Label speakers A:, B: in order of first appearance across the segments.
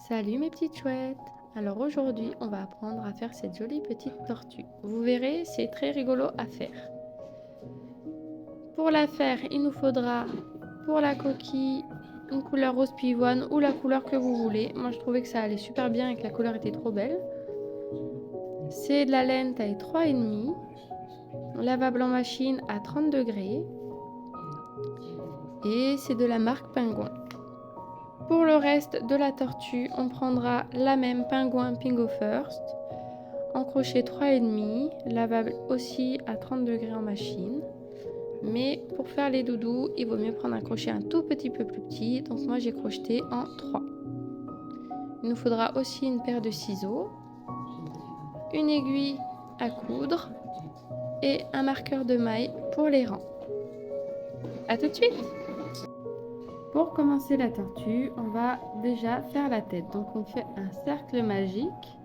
A: Salut mes petites chouettes! Alors aujourd'hui, on va apprendre à faire cette jolie petite tortue. Vous verrez, c'est très rigolo à faire. Pour la faire, il nous faudra pour la coquille une couleur rose pivoine ou la couleur que vous voulez. Moi, je trouvais que ça allait super bien et que la couleur était trop belle. C'est de la laine taille 3,5, lavable en machine à 30 degrés et c'est de la marque Pingouin. Pour le reste de la tortue, on prendra la même Pingouin Pingo First en crochet 3,5, lavable aussi à 30 degrés en machine. Mais pour faire les doudous, il vaut mieux prendre un crochet un tout petit peu plus petit. Donc moi j'ai crocheté en 3. Il nous faudra aussi une paire de ciseaux, une aiguille à coudre et un marqueur de maille pour les rangs. A tout de suite! Pour commencer la tortue, on va déjà faire la tête. Donc on fait un cercle magique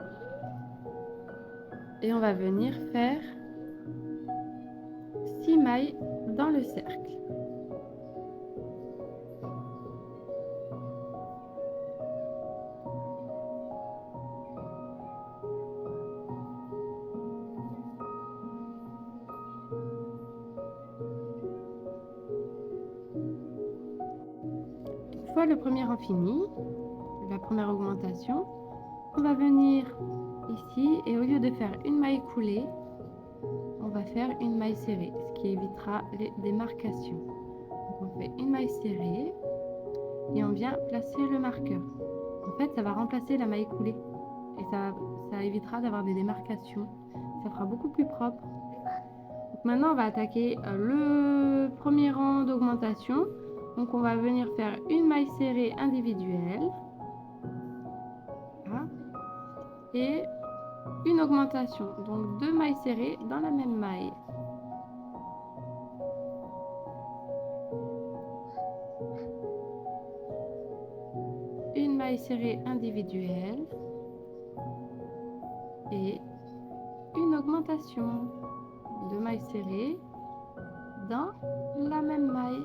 A: et on va venir faire 6 mailles dans le cercle. Une fois le premier rang fini, la première augmentation, on va venir ici et au lieu de faire une maille coulée, on va faire une maille serrée, ce qui évitera les démarcations. Donc on fait une maille serrée et on vient placer le marqueur. En fait, ça va remplacer la maille coulée et ça évitera d'avoir des démarcations. Ça fera beaucoup plus propre. Donc maintenant, on va attaquer le premier rang d'augmentation. Donc on va venir faire une maille serrée individuelle. Voilà. Et une augmentation. Donc 2 mailles serrées dans la même maille. Une maille serrée individuelle. Et une augmentation. 2 mailles serrées dans la même maille.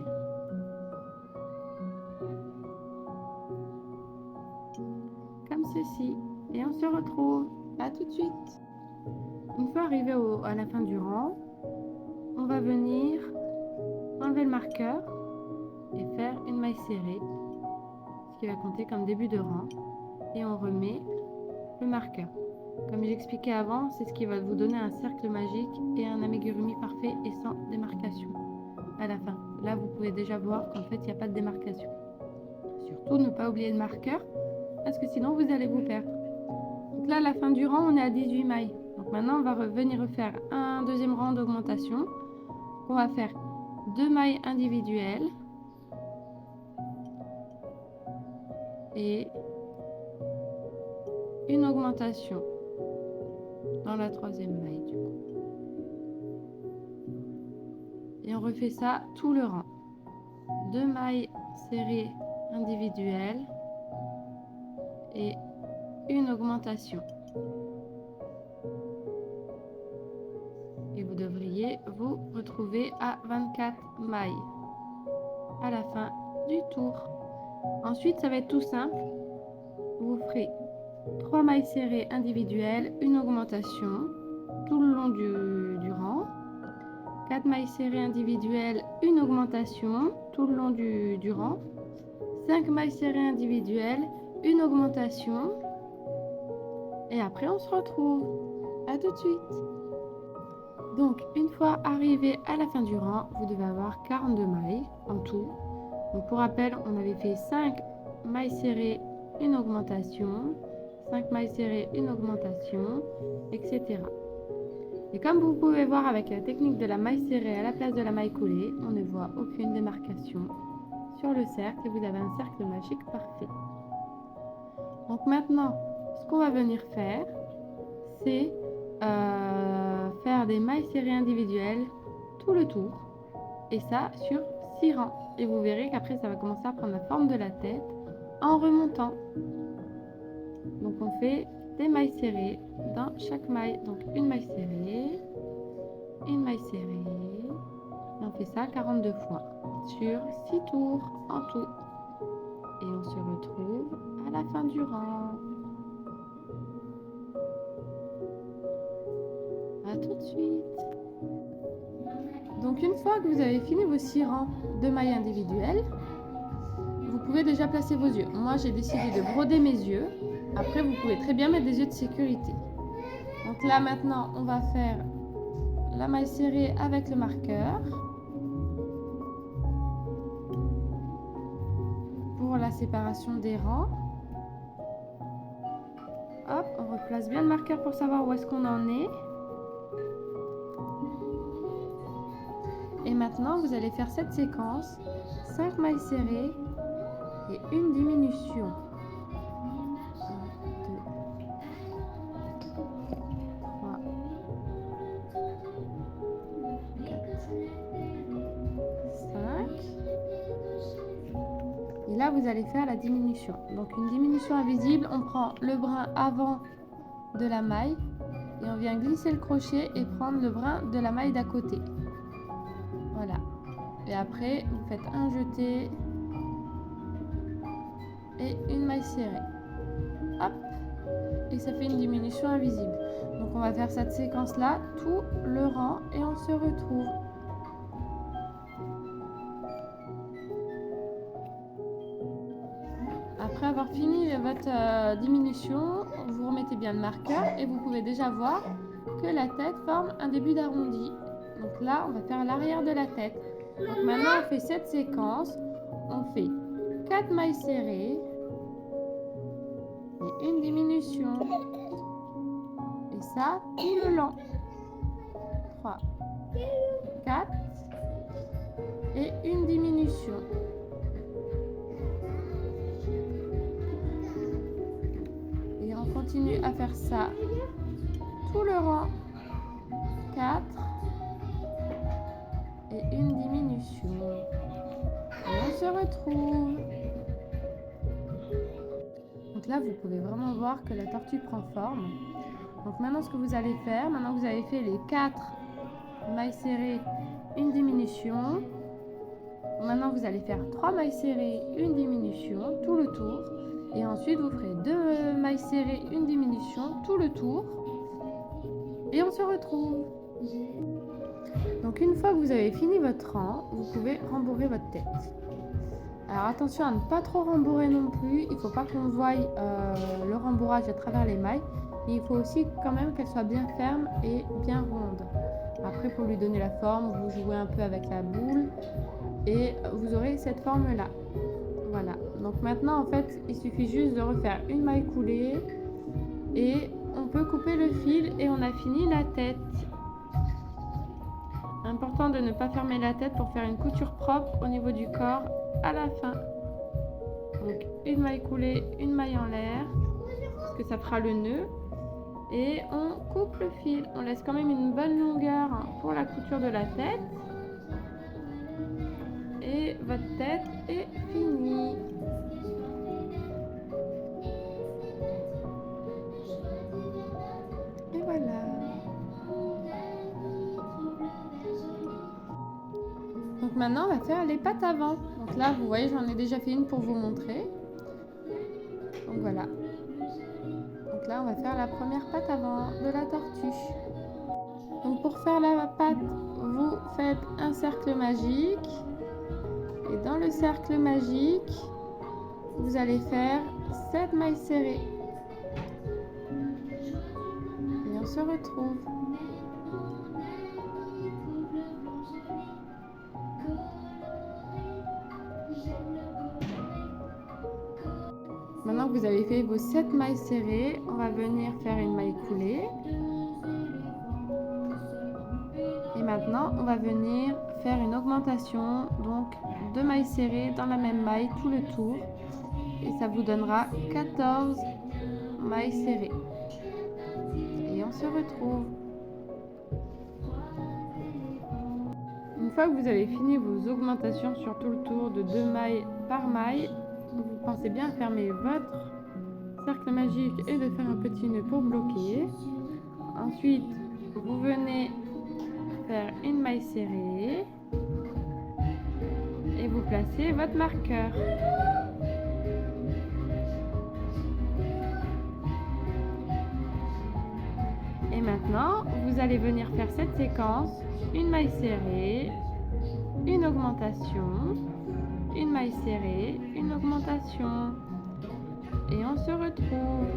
A: Comme ceci. Et on se retrouve. À tout de suite. Une fois arrivé à la fin du rang, on va venir enlever le marqueur et faire une maille serrée, ce qui va compter comme début de rang. Et on remet le marqueur. Comme j'expliquais avant, c'est ce qui va vous donner un cercle magique et un amigurumi parfait et sans démarcation à la fin. Là, vous pouvez déjà voir qu'en fait, il n'y a pas de démarcation. Surtout, ne pas oublier le marqueur parce que sinon, vous allez vous perdre. Donc là, à la fin du rang, on est à 18 mailles. Donc maintenant, on va revenir refaire un deuxième rang d'augmentation. On va faire 2 mailles individuelles et une augmentation dans la troisième maille du coup. Et on refait ça tout le rang. 2 mailles serrées individuelles et une augmentation. Et vous devriez vous retrouver à 24 mailles à la fin du tour. Ensuite, ça va être tout simple. Vous ferez 3 mailles serrées individuelles, une augmentation tout le long du rang. 4 mailles serrées individuelles, une augmentation tout le long du rang. 5 mailles serrées individuelles, une augmentation. Et après, on se retrouve. À tout de suite. Donc, une fois arrivé à la fin du rang, vous devez avoir 42 mailles en tout. Donc, pour rappel, on avait fait 5 mailles serrées, une augmentation, 5 mailles serrées, une augmentation, etc. Et comme vous pouvez voir avec la technique de la maille serrée à la place de la maille coulée, on ne voit aucune démarcation sur le cercle et vous avez un cercle magique parfait. Donc maintenant, ce qu'on va venir faire, c'est faire des mailles serrées individuelles tout le tour. Et ça sur 6 rangs. Et vous verrez qu'après, ça va commencer à prendre la forme de la tête en remontant. Donc on fait des mailles serrées dans chaque maille. Donc une maille serrée, une maille serrée. Et on fait ça 42 fois sur 6 tours en tout. Et on se retrouve à la fin du rang. À tout de suite. Donc une fois que vous avez fini vos 6 rangs de mailles individuelles, vous pouvez déjà placer vos yeux. Moi, j'ai décidé de broder mes yeux. Après, vous pouvez très bien mettre des yeux de sécurité. Donc là, maintenant, on va faire la maille serrée avec le marqueur. Pour la séparation des rangs. Hop, on replace bien le marqueur pour savoir où est-ce qu'on en est. Et maintenant, vous allez faire cette séquence, 5 mailles serrées et une diminution. 1, 2, 3, 4, 5. Et là, vous allez faire la diminution. Donc, une diminution invisible, on prend le brin avant de la maille et on vient glisser le crochet et prendre le brin de la maille d'à côté. Voilà. Et après, vous faites un jeté et une maille serrée. Hop. Et ça fait une diminution invisible. Donc, on va faire cette séquence-là, tout le rang, et on se retrouve. Après avoir fini votre diminution, vous remettez bien le marqueur et vous pouvez déjà voir que la tête forme un début d'arrondi. Donc là, on va faire l'arrière de la tête. Donc maintenant, on fait cette séquence. On fait 4 mailles serrées et une diminution. Et ça, tout le long. 3, 4 et une diminution. Et on continue à faire ça tout le rang. 4 et une diminution. Et on se retrouve. Donc là, vous pouvez vraiment voir que la tortue prend forme. Donc maintenant, ce que vous allez faire, maintenant que vous avez fait les 4 mailles serrées, une diminution. Maintenant, vous allez faire 3 mailles serrées, une diminution, tout le tour. Et ensuite, vous ferez 2 mailles serrées, une diminution, tout le tour. Et on se retrouve. Donc une fois que vous avez fini votre rang, vous pouvez rembourrer votre tête. Alors attention à ne pas trop rembourrer non plus. Il ne faut pas qu'on voie le rembourrage à travers les mailles. Mais il faut aussi quand même qu'elle soit bien ferme et bien ronde. Après, pour lui donner la forme, vous jouez un peu avec la boule. Et vous aurez cette forme-là. Voilà. Donc maintenant, en fait, il suffit juste de refaire une maille coulée. Et on peut couper le fil et on a fini la tête. Important de ne pas fermer la tête pour faire une couture propre au niveau du corps à la fin. Donc une maille coulée, une maille en l'air, parce que ça fera le nœud. Et on coupe le fil. On laisse quand même une bonne longueur pour la couture de la tête. Et votre tête est finie. Et voilà. Donc maintenant, on va faire les pattes avant. Donc là, vous voyez, j'en ai déjà fait une pour vous montrer. Donc voilà. Donc là, on va faire la première patte avant de la tortue. Donc pour faire la patte, vous faites un cercle magique. Et dans le cercle magique, vous allez faire 7 mailles serrées. Et on se retrouve. Maintenant que vous avez fait vos 7 mailles serrées, on va venir faire une maille coulée. Et maintenant, on va venir faire une augmentation, donc 2 mailles serrées dans la même maille tout le tour. Et ça vous donnera 14 mailles serrées. Et on se retrouve. Une fois que vous avez fini vos augmentations sur tout le tour de 2 mailles par maille, vous pensez bien à fermer votre cercle magique et de faire un petit nœud pour bloquer. Ensuite, vous venez faire une maille serrée et vous placez votre marqueur. maintenant, vous allez venir faire cette séquence, une maille serrée, une augmentation, une maille serrée, une augmentation. Et on se retrouve.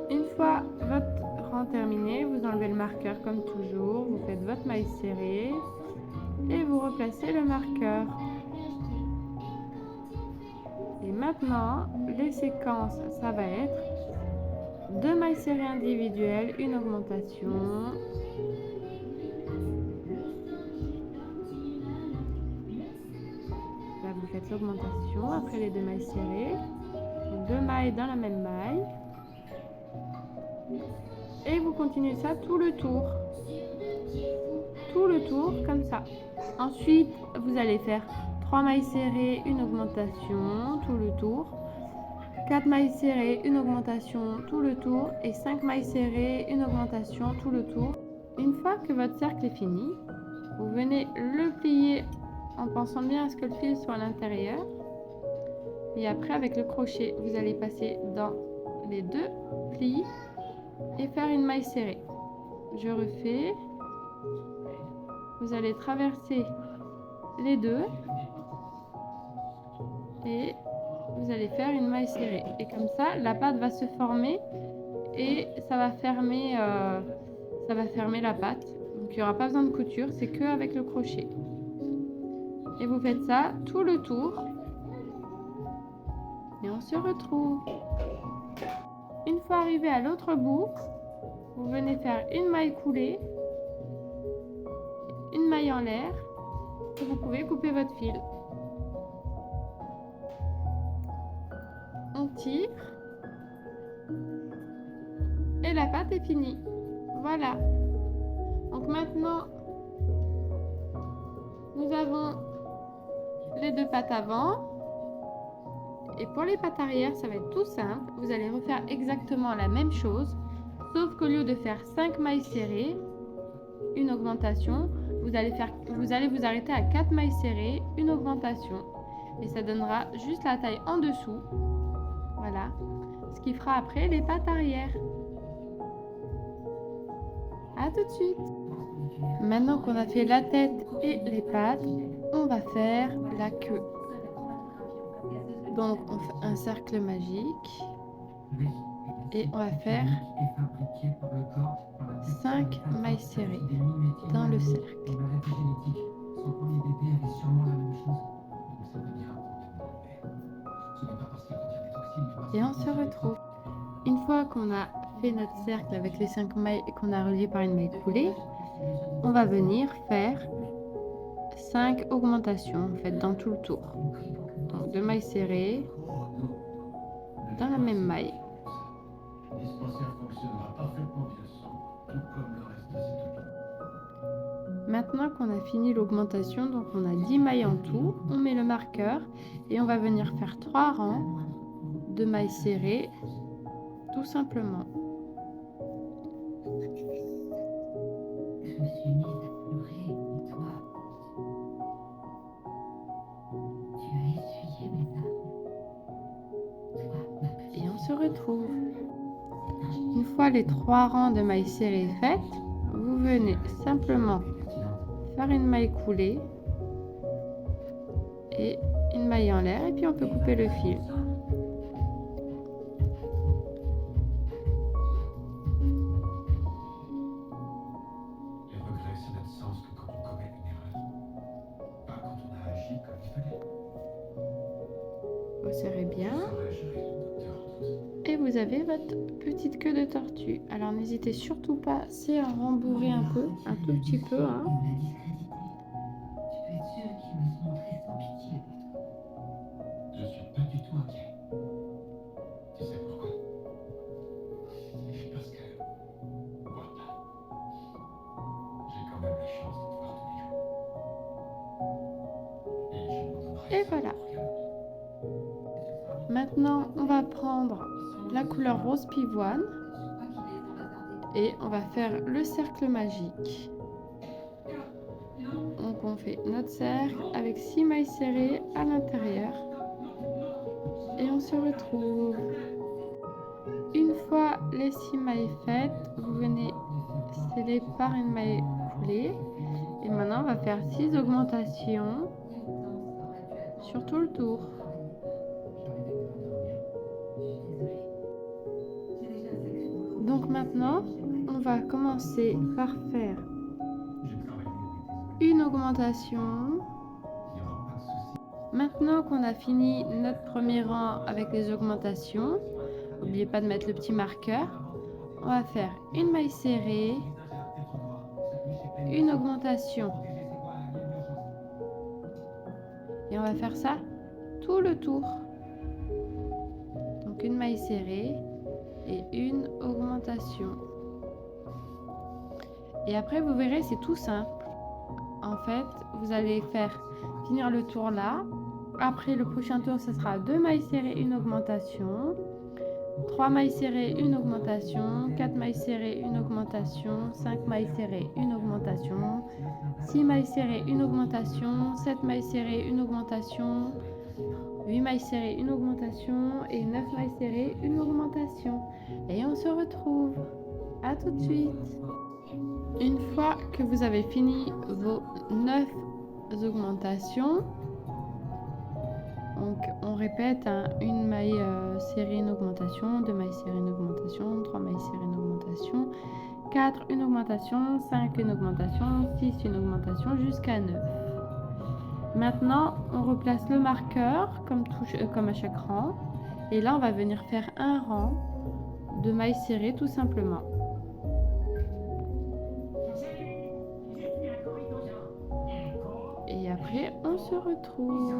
A: Une fois votre rang terminé, vous enlevez le marqueur comme toujours, vous faites votre maille serrée et vous replacez le marqueur. Et maintenant, les séquences, ça va être 2 mailles serrées individuelles, une augmentation. Là, vous faites l'augmentation après les 2 mailles serrées. 2 mailles dans la même maille. Et vous continuez ça tout le tour. Tout le tour, comme ça. Ensuite, vous allez faire 3 mailles serrées, une augmentation, tout le tour. 4 mailles serrées, une augmentation, tout le tour. Et 5 mailles serrées, une augmentation, tout le tour. Une fois que votre cercle est fini, vous venez le plier en pensant bien à ce que le fil soit à l'intérieur. Et après, avec le crochet, vous allez passer dans les 2 plis et faire une maille serrée. Je refais. Vous allez traverser les 2 et vous allez faire une maille serrée. Et comme ça, la pâte va se former et ça va fermer la pâte. Donc il n'y aura pas besoin de couture, c'est que avec le crochet. Et vous faites ça tout le tour. Et on se retrouve. Une fois arrivé à l'autre bout, vous venez faire une maille coulée, une maille en l'air, et vous pouvez couper votre fil. On tire. Et la pâte est finie. Voilà. Donc maintenant, nous avons les 2 pattes avant. Et pour les pattes arrière, ça va être tout simple. Vous allez refaire exactement la même chose, sauf qu'au lieu de faire 5 mailles serrées, une augmentation, vous allez vous arrêter à 4 mailles serrées, une augmentation. Et ça donnera juste la taille en dessous. Voilà. Ce qui fera après les pattes arrière. À tout de suite. Maintenant qu'on a fait la tête et les pattes, on va faire la queue. Donc on fait un cercle magique et on va faire 5 mailles serrées dans le cercle. Et on se retrouve. Une fois qu'on a fait notre cercle avec les 5 mailles et qu'on a relié par une maille coulée, on va venir faire 5 augmentations en fait dans tout le tour. Donc 2 mailles serrées dans la même maille. Maintenant qu'on a fini l'augmentation, donc on a 10 mailles en tout, on met le marqueur et on va venir faire 3 rangs de mailles serrées, tout simplement.
B: Je me suis mise à pleurer, et toi, tu as essuyé mes larmes. Toi, ma petite
A: Et on se retrouve. Une fois les 3 rangs de mailles serrées faites, vous venez simplement faire une maille coulée et une maille en l'air et puis on peut couper le fil.
C: Les regrets, ça n'a de sens que quand on commet une erreur, pas quand on a agi comme il fallait.
A: Vous serrez bien
C: Serais-je le docteur House?
A: et vous avez votre petite queue de tortue. Alors n'hésitez surtout pas, c'est à rembourrer un peu, un tout petit peu. Hein.
B: Il m'a discrédité. Tu peux être sûr qu'il va se montrer sans pitié pour toi.
C: Je suis pas du tout inquiet. Tu sais pourquoi? Parce que, voilà, j'ai quand même la chance de te voir tous les jours. Et je m'en donnerai
A: Et
C: ça
A: voilà.
C: pour rien.
A: Maintenant, on va prendre la couleur rose pivoine et on va faire le cercle magique. Donc on fait notre cercle avec 6 mailles serrées à l'intérieur et on se retrouve. Une fois les 6 mailles faites, vous venez sceller par une maille coulée. Et maintenant, on va faire 6 augmentations sur tout le tour. Donc maintenant, on va commencer par faire
C: J'ai travaillé avec des
A: une augmentation.
C: Il n'y aura pas de souci.
A: Maintenant qu'on a fini notre premier rang avec les augmentations, n'oubliez pas de mettre le petit marqueur. On va faire une maille serrée, une augmentation. Et on va faire ça tout le tour. Donc une maille serrée et une augmentation. Et après, vous verrez, c'est tout simple. En fait, vous allez faire finir le tour là. Après, le prochain tour, ce sera 2 mailles serrées, une augmentation. 3 mailles serrées, une augmentation. 4 mailles serrées, une augmentation. 5 mailles serrées, une augmentation. 6 mailles serrées, une augmentation. 7 mailles serrées, une augmentation. 8 mailles serrées, une augmentation. Et 9 mailles serrées, une augmentation. Et on se retrouve. À tout de suite. Une fois que vous avez fini vos 9 augmentations, donc on répète une maille serrée, une augmentation, 2 mailles serrées, une augmentation, 3 mailles serrées, une augmentation, 4 une augmentation, 5 une augmentation, 6 une augmentation jusqu'à 9. Maintenant, on replace le marqueur comme à chaque rang. Et là, on va venir faire un rang de mailles serrées tout simplement. Et après, on se retrouve.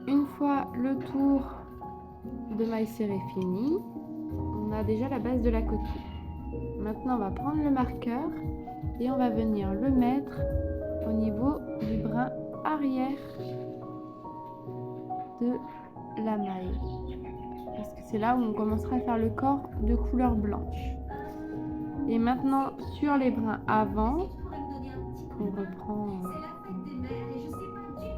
A: Une fois le tour de mailles serrées fini, on a déjà la base de la coquille. Maintenant, on va prendre le marqueur et on va venir le mettre au niveau du brin arrière de la maille. Parce que c'est là où on commencera à faire le corps de couleur blanche. Et maintenant, sur les brins avant,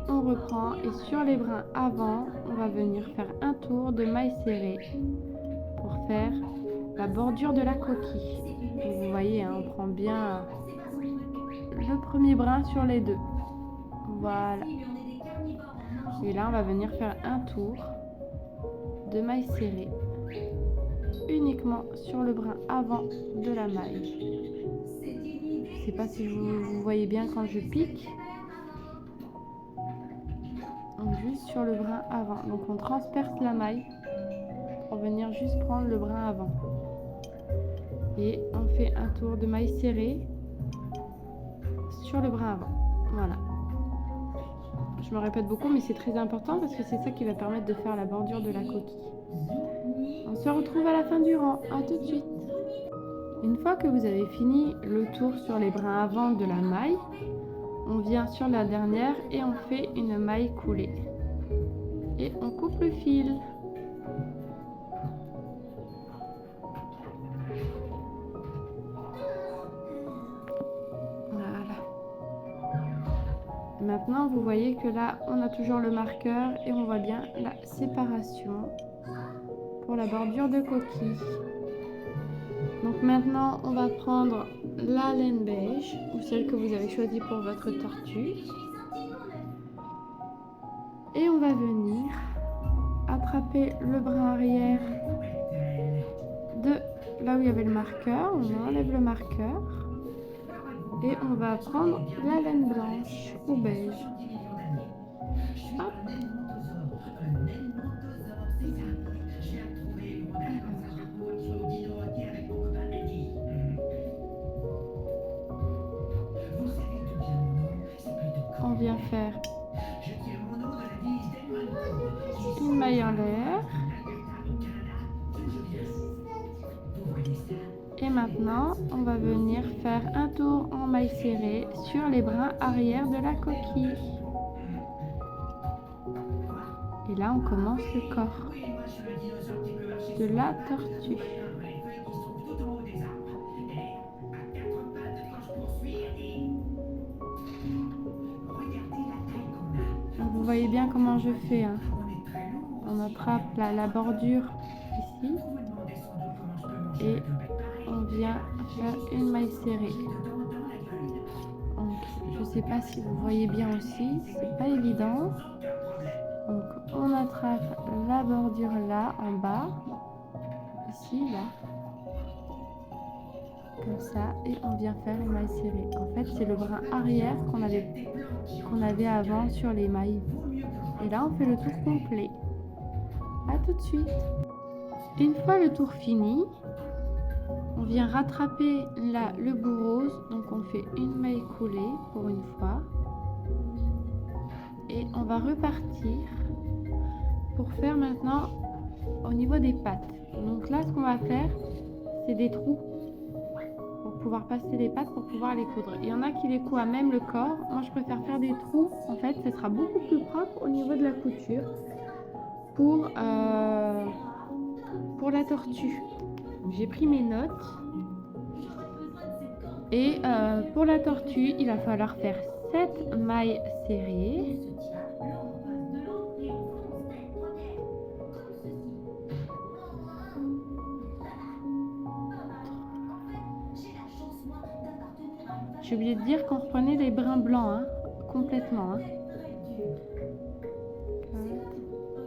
A: on reprend et sur les brins avant, on va venir faire un tour de mailles serrées pour faire la bordure de la coquille. Donc vous voyez, hein, on prend bien le premier brin sur les deux. Voilà. Et là, on va venir faire un tour de mailles serrées uniquement sur le brin avant de la maille. Je ne sais pas si vous voyez bien quand je pique. Donc juste sur le brin avant. Donc on transperce la maille pour venir juste prendre le brin avant. Et on fait un tour de maille serrée sur le brin avant. Voilà. Je me répète beaucoup, mais c'est très important parce que c'est ça qui va permettre de faire la bordure de la coquille. On se retrouve à la fin du rang. À tout de suite. Une fois que vous avez fini le tour sur les brins avant de la maille, on vient sur la dernière et on fait une maille coulée. Et on coupe le fil. Voilà. Maintenant, vous voyez que là, on a toujours le marqueur et on voit bien la séparation pour la bordure de coquille. Donc maintenant, on va prendre la laine beige ou celle que vous avez choisie pour votre tortue. Et on va venir attraper le brin arrière de là où il y avait le marqueur. On enlève le marqueur et on va prendre la laine blanche ou beige. Hop. On vient faire une maille en l'air. Et maintenant, on va venir faire un tour en maille serrée sur les brins arrière de la coquille. Et là, on commence le corps de la tortue. voyez bien comment je fais, hein. On attrape la bordure ici et on vient faire une maille serrée. Donc, je sais pas si vous voyez bien aussi, c'est pas évident. Donc, on attrape la bordure là en bas, ici, là, comme ça, et on vient faire une maille serrée. En fait, c'est le brin arrière qu'on avait avant sur les mailles. Et là, on fait le tour complet. À tout de suite. Une fois le tour fini, on vient rattraper là le bout rose. Donc, on fait une maille coulée pour une fois. Et on va repartir pour faire maintenant au niveau des pattes. Donc là, ce qu'on va faire, c'est des trous pour pouvoir passer les pattes, pour pouvoir les coudre. Il y en a qui les coudent à même le corps. Moi, je préfère faire des trous. En fait, ce sera beaucoup plus propre au niveau de la couture pour la tortue. J'ai pris mes notes. Et pour la tortue, il va falloir faire 7 mailles serrées. J'ai oublié de dire qu'on reprenait les brins blancs, hein, complètement. Hein.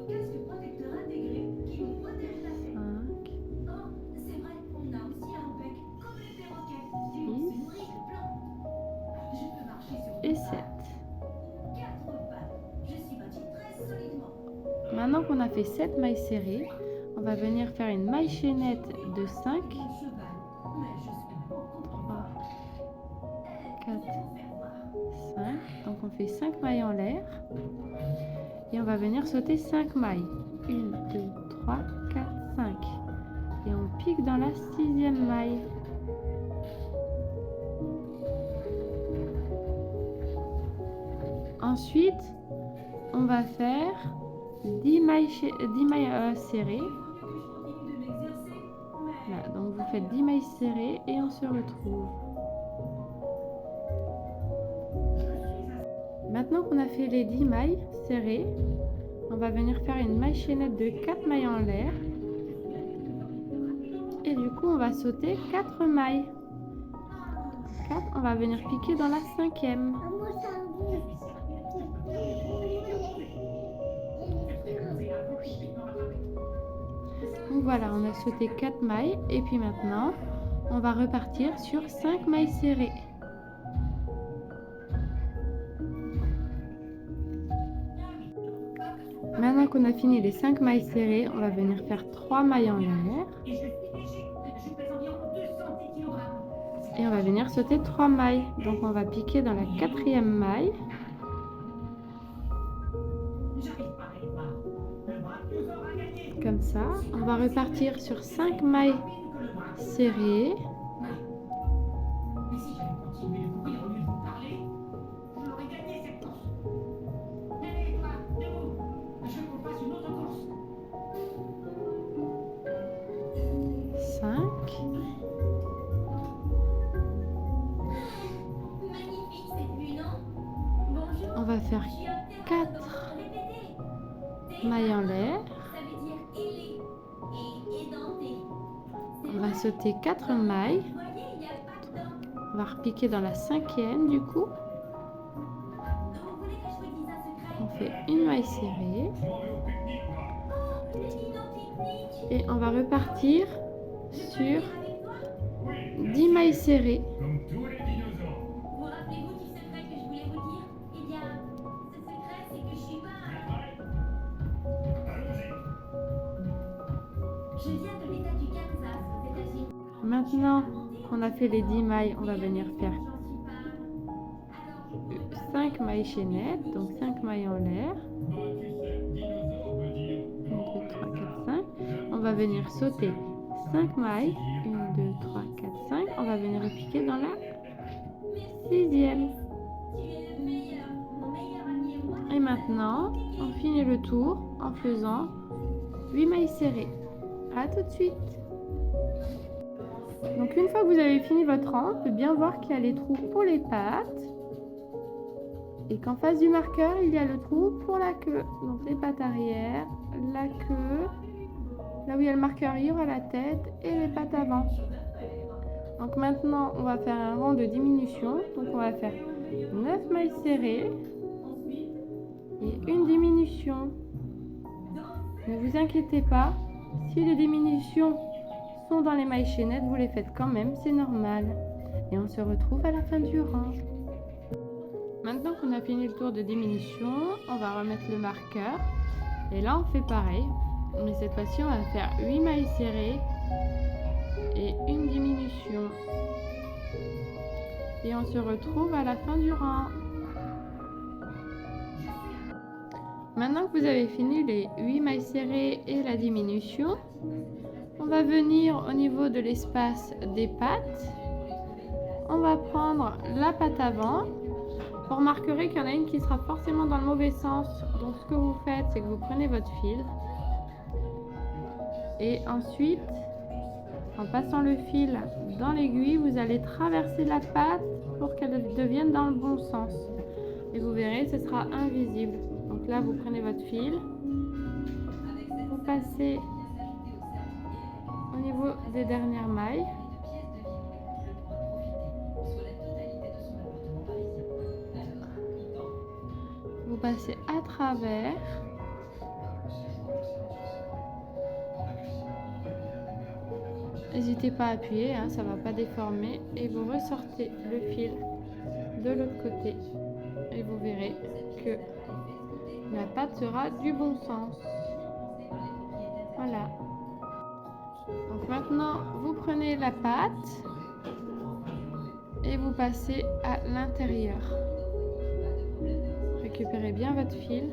A: 4, 5, 6 et 7. Maintenant qu'on a fait 7 mailles serrées, on va venir faire une maille chaînette de 5. 4, 5, donc on fait 5 mailles en l'air et on va venir sauter 5 mailles, 1, 2, 3, 4, 5 et on pique dans la 6e maille. Ensuite on va faire 10 mailles serrées. Voilà, donc vous faites 10 mailles serrées et on se retrouve. Maintenant qu'on a fait les 10 mailles serrées, on va venir faire une maille chaînette de 4 mailles en l'air. Et du coup, on va sauter 4 mailles. 4, on va venir piquer dans la 5e. Donc voilà, on a sauté 4 mailles. Et puis maintenant, on va repartir sur 5 mailles serrées. Maintenant qu'on a fini les 5 mailles serrées, on va venir faire 3 mailles en l'air. Et on va venir sauter 3 mailles. Donc on va piquer dans la 4e maille. Comme ça. On va repartir sur 5 mailles serrées. On va faire 4 mailles en l'air. On va sauter 4 mailles. On va repiquer dans la 5e du coup. On fait une maille serrée. Et on va repartir sur 10 mailles serrées.
B: Vous rappelez-vous du secret que je voulais vous dire? Eh bien, ce secret, c'est que je suis pas... Je viens de l'État du Kansas, aux États-Unis.
A: Maintenant qu'on a fait les 10 mailles, on va venir faire 5 mailles chaînettes, donc 5 mailles en l'air. 1, 2, 3, 4, 5. On va venir sauter 5 mailles. 1, 2, 3, 4, 5. On va venir repiquer dans la 6e. Et maintenant, on finit le tour en faisant 8 mailles serrées. A tout de suite. Donc une fois que vous avez fini votre rang, on peut bien voir qu'il y a les trous pour les pattes. Et qu'en face du marqueur, il y a le trou pour la queue. Donc les pattes arrière, la queue, là où il y a le marqueur, il y aura la tête et les pattes avant. Donc maintenant, on va faire un rang de diminution. Donc on va faire 9 mailles serrées et une diminution. Ne vous inquiétez pas, si les diminutions sont dans les mailles chaînettes, vous les faites quand même, c'est normal. Et on se retrouve à la fin du rang. Maintenant qu'on a fini le tour de diminution, on va remettre le marqueur. Et là, on fait pareil. Mais cette fois-ci, on va faire 8 mailles serrées et une diminution. Et on se retrouve à la fin du rang. Maintenant que vous avez fini les 8 mailles serrées et la diminution, on va venir au niveau de l'espace des pattes. On va prendre la patte avant. Vous remarquerez qu'il y en a une qui sera forcément dans le mauvais sens. Donc ce que vous faites, c'est que vous prenez votre fil. Et ensuite, en passant le fil dans l'aiguille, vous allez traverser la patte pour qu'elle devienne dans le bon sens. Et vous verrez, ce sera invisible. Donc là, vous prenez votre fil, vous passez au niveau des dernières mailles. Vous passez à travers. N'hésitez pas à appuyer, hein, ça ne va pas déformer. Et vous ressortez le fil de l'autre côté. Et vous verrez que la patte sera du bon sens. Voilà. Donc maintenant, vous prenez la patte et vous passez à l'intérieur. Récupérez bien votre fil.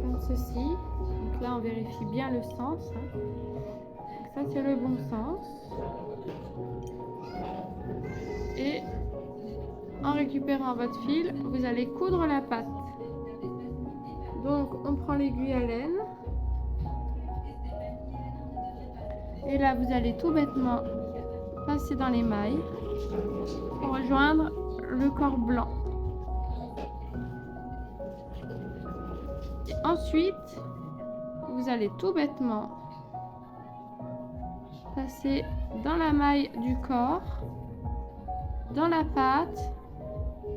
A: Comme ceci. Donc là, on vérifie bien le sens. Donc ça, c'est le bon sens. Et en récupérant votre fil, vous allez coudre la patte. Donc, on prend l'aiguille à laine. Et là, vous allez tout bêtement passer dans les mailles pour rejoindre le corps blanc. Et ensuite, vous allez tout bêtement passer dans la maille du corps, dans la patte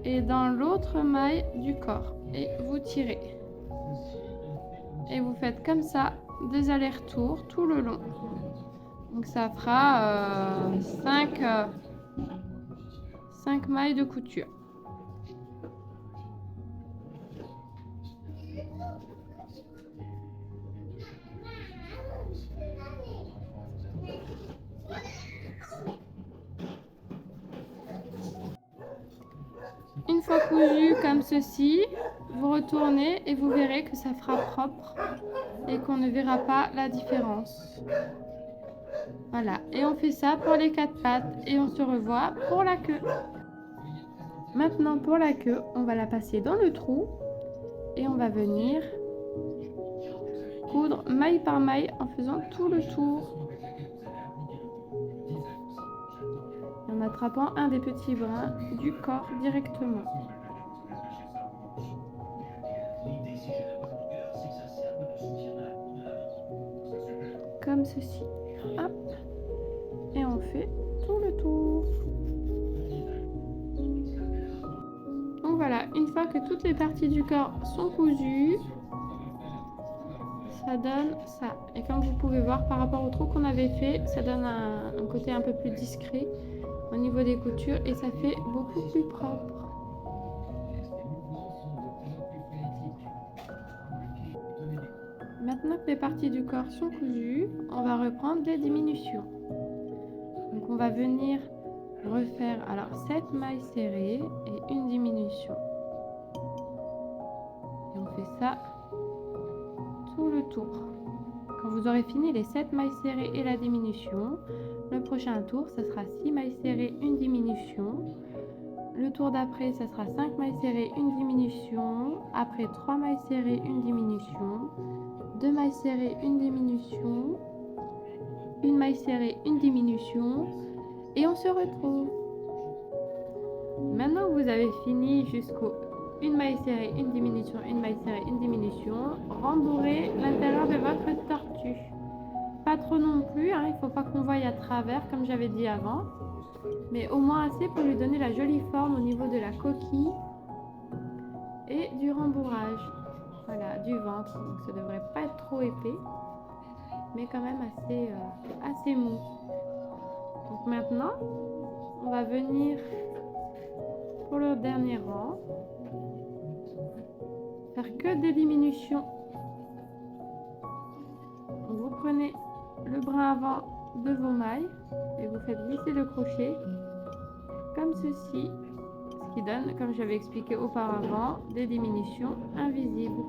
A: et dans l'autre maille du corps. Et vous tirez. Et vous faites comme ça des allers-retours tout le long. Donc ça fera 5 mailles de couture. Une fois cousu comme ceci, vous retournez et vous verrez que ça fera propre et qu'on ne verra pas la différence. Voilà, et on fait ça pour les 4 pattes et on se revoit pour la queue. Maintenant pour la queue, on va la passer dans le trou et on va venir coudre maille par maille en faisant tout le tour. En attrapant un des petits brins du corps directement. Comme ceci. Hop. Et on fait tout le tour. Donc voilà, une fois que toutes les parties du corps sont cousues, ça donne ça. Et comme vous pouvez voir par rapport au trou qu'on avait fait, ça donne un côté un peu plus discret au niveau des coutures et ça fait beaucoup plus propre. Maintenant que les parties du corps sont cousues, on va reprendre les diminutions. Donc on va venir refaire alors 7 mailles serrées et une diminution. Et on fait ça tout le tour. Quand vous aurez fini les 7 mailles serrées et la diminution, le prochain tour, ça sera 6 mailles serrées, une diminution. Le tour d'après, ça sera 5 mailles serrées, une diminution. Après, 3 mailles serrées, une diminution. 2 mailles serrées, une diminution. Une maille serrée, une diminution. Et on se retrouve. Maintenant que vous avez fini jusqu'au une maille serrée, une diminution, une maille serrée, une diminution, rembourrez l'intérieur de votre tortue. Pas trop non plus, hein, il ne faut pas qu'on voie à travers comme j'avais dit avant, mais au moins assez pour lui donner la jolie forme au niveau de la coquille et du rembourrage. Voilà, du ventre, donc ça devrait pas être trop épais, mais quand même assez mou. Donc maintenant, on va venir pour le dernier rang, faire que des diminutions. Donc vous prenez le brin avant de vos mailles et vous faites glisser le crochet comme ceci, ce qui donne, comme j'avais expliqué auparavant, des diminutions invisibles.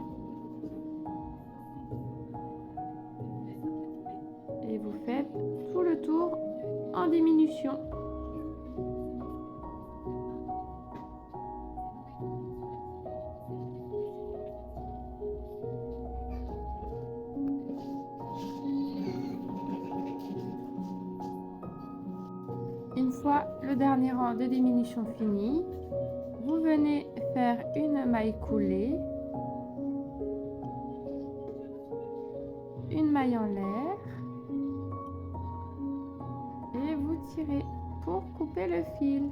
A: Et vous faites tout le tour en diminution. Une fois le dernier rang de diminution fini, vous venez faire une maille coulée, une maille en l'air et vous tirez pour couper le fil.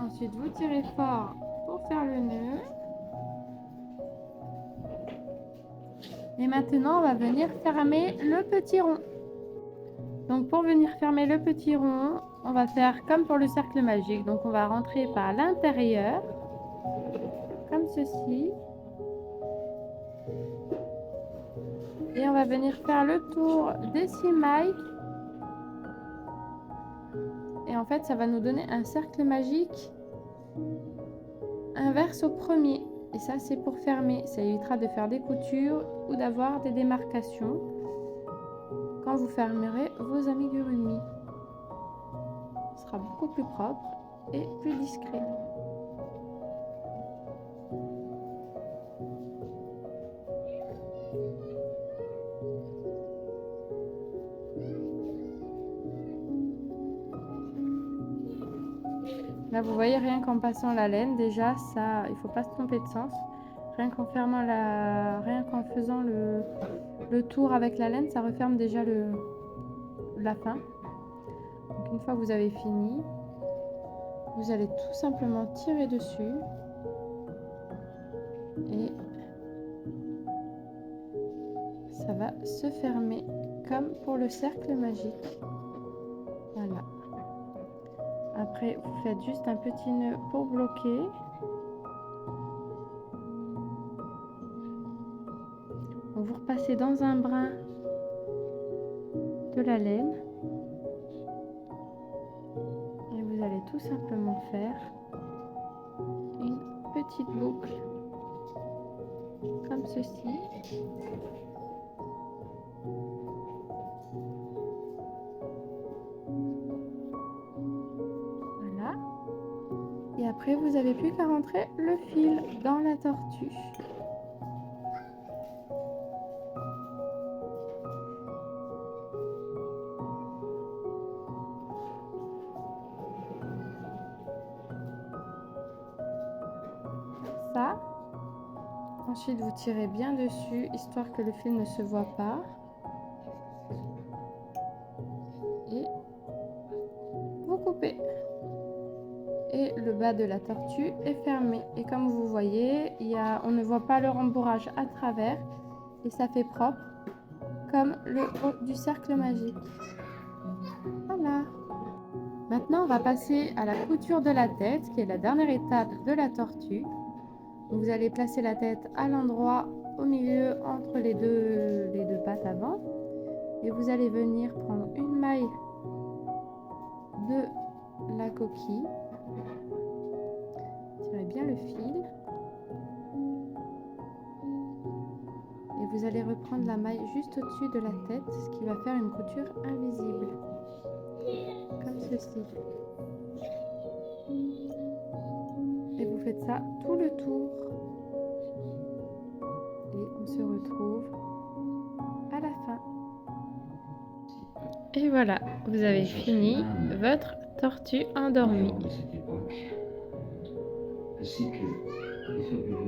A: Ensuite, vous tirez fort pour faire le nœud. Et maintenant, on va venir fermer le petit rond. Donc, pour venir fermer le petit rond, on va faire comme pour le cercle magique. Donc, on va rentrer par l'intérieur, comme ceci. Et on va venir faire le tour des 6 mailles. Et en fait, ça va nous donner un cercle magique inverse au premier. Et ça, c'est pour fermer. Ça évitera de faire des coutures ou d'avoir des démarcations quand vous fermerez vos amigurumis. Ce sera beaucoup plus propre et plus discret. Là, vous voyez, rien qu'en passant la laine, déjà, ça, il ne faut pas se tromper de sens. Rien qu'en faisant le tour avec la laine, ça referme déjà la fin. Donc, une fois que vous avez fini, vous allez tout simplement tirer dessus et ça va se fermer comme pour le cercle magique. Voilà. Après, vous faites juste un petit nœud pour bloquer. Vous repassez dans un brin de la laine. Et vous allez tout simplement faire une petite boucle comme ceci. Et après, vous n'avez plus qu'à rentrer le fil dans la tortue. Ça. Ensuite, vous tirez bien dessus, histoire que le fil ne se voit pas. Et vous coupez. Et le bas de la tortue est fermé. Et comme vous voyez, on ne voit pas le rembourrage à travers et ça fait propre comme le haut du cercle magique. Voilà. Maintenant, on va passer à la couture de la tête, qui est la dernière étape de la tortue. Donc, vous allez placer la tête à l'endroit au milieu entre les deux pattes avant. Et vous allez venir prendre une maille de la coquille. Tirez bien le fil. Et vous allez reprendre la maille juste au-dessus de la tête, ce qui va faire une couture invisible. Comme ceci. Et vous faites faites ça tout le tour. Et on se retrouve à la fin. Et voilà, vous avez fini votre tortue endormie.
D: De cette époque, ainsi que les fabuleux